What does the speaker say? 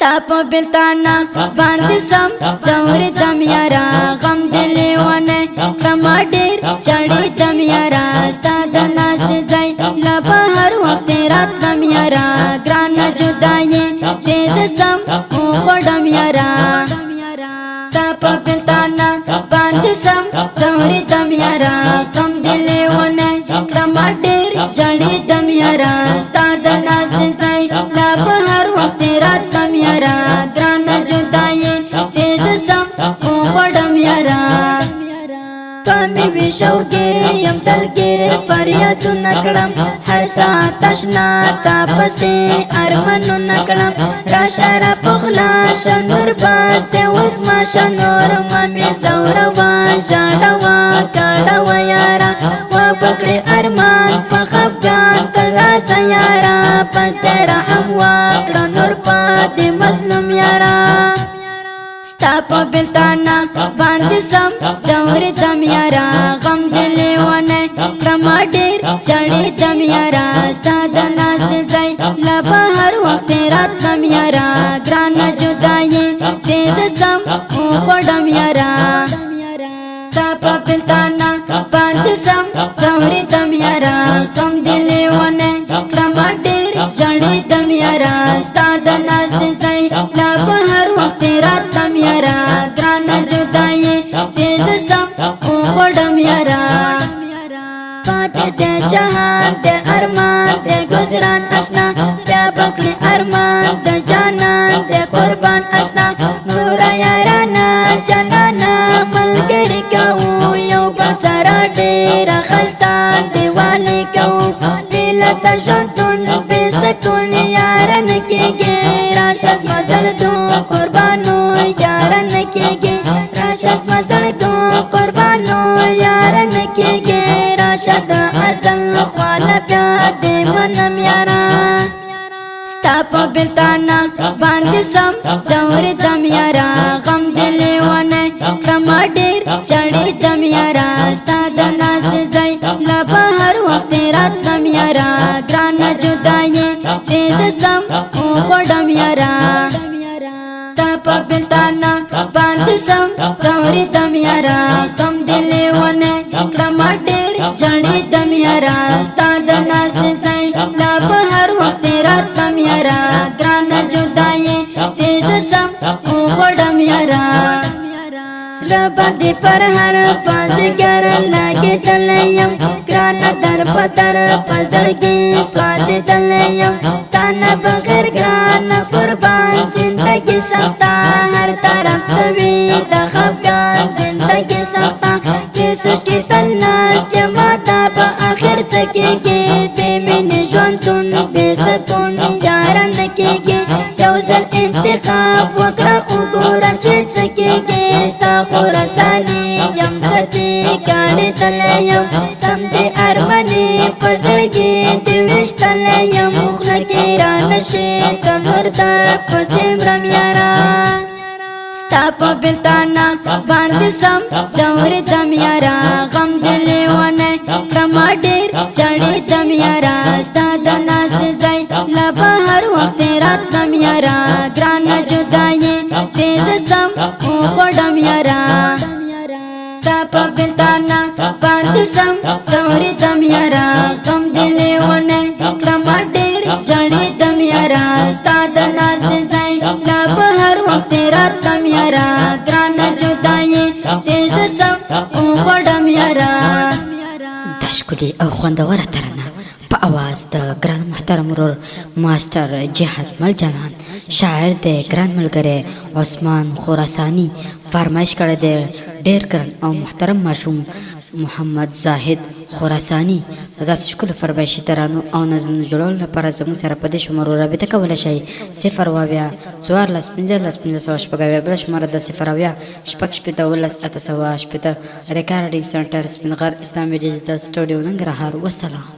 تاپ بلتانا باندې سم زوري دم یارا غم دلی ونه کما ډیر چړې دم یارا ستاد ناس ځای لا بهر وخت رات دم یارا ګران جدای تیز سم خړم یارا تاپ بلتانا باندې سم زوري دم یارا غم دلی ونه کما ډیر چړې دم یارا ستاد ناس ځای لا بهر وخت رات دم یارا ګران جدای تیز سم خړم یارا کمی وی شوګیر یم دلګیر فریاد نکړم هر سات آشنا تاسې ارمنو نکړم را شرا پخلا شنور باز اوس ما شنور مې زوروا جاړوا کاړوا یارا وا پکړې ارمان په خفګان ترا سیارا پس رحم وا کړه نور پاتې مظلوم یارا تاپ بلتانا باندې سم زوري دم یارا غم دلی ونه کما ډیر چړې دم یارا ستاد ناس ځای لا بهر وخت رات دم یارا ګران جدای تیز سم خړم یارا تاپ بلتانا باندې سم زوري دم یارا غم دلی ونه کما ډیر چړې دم یارا ستاد ناس ځای لا بهر وخت رات دم یارا ګران جدای تیز سم خړم یارا پاتې د جهان د ارمان د گزاران آشنا بیا پکړې ارمان د جانان د قربان آشنا نور یارانا جانانا ملګری کو یو بل سره ډېر خستان دیوالې کو ملت ژوندون به سکون یاران کېږي راشس مزل دو قربانو یاران کېږي راشس مزل دو قربانو یاران کېږي راشد ازل خواله بیا دې منم یارا تاپ بلتانا باندې سم زوري دم یارا غم دلی ونه کما ډیر چړې دم یارا ستاد ناس ځای لا بهر وخت رات دم یارا ګران جدای تیز سم خړم یارا تاپ بلتانا باندې سم زوري دم یارا غم دلی ونه کما ډیر چړې دم یارا ستاد ناس ځای لا بهر وخت رات دم یارا ګران جدای تیز سم خړم یارا سره باندې پر هر پاس ګر لګې تلیم ګران در پتر پزړګي سواز تلیم ستانه بغیر ګران قربان زندگی سختا هر طرف توی د خفګان زندگی سختا کې سوچ کې تل ناس جماعتا په اخر څکېږي بې مینې ژوندون بې سکون یاران کېږي یو ځل انتخاب وکړه وګوره چې څه کېږي ستا خراساني یم سدې کاڼې تللی یم سم دې ارمنې په زړګي دې ویشتلی یم خوله کې رانشي ته نور در پسې مرم یاره ستا په بلتانا باندې سم زوري دم یارا غم دلی ونه کما ډیر چړې دم یارا ستا د ناس ځای لا بهر وخت رات دم یارا ګران جدای تیز سم خړم یارا ستا په بلتانا باندې سم زوري دم یارا غم دلی ونه کما ډیر چړې دم یارا ستا د ناس ځای لا بهر وخت رات دم یارا ګران جدای تیز سم خړم یارا دا ښکلې او خوندوره ترانه په اواز د ګران محترم ورور ماسټر جهاد مل جانان شاعر د ګران ملګری عثمان خراساني فرمایش کړی دی ډېر ګران او محترم ماشوم محمد زاهد خراساني داسې ښکلو فرمایشي ترانو او نظمونو جوړولو لپاره زموږ سره په دې شمارو رابطه کولی شئ 0 اویا 14 15 15 بله شماره د 0 اویا 6 شپېته 11 800 ریکارډینګ سنټر سپین غر اسلامي ډیجیټل سټوډیو ننګرهار وسلام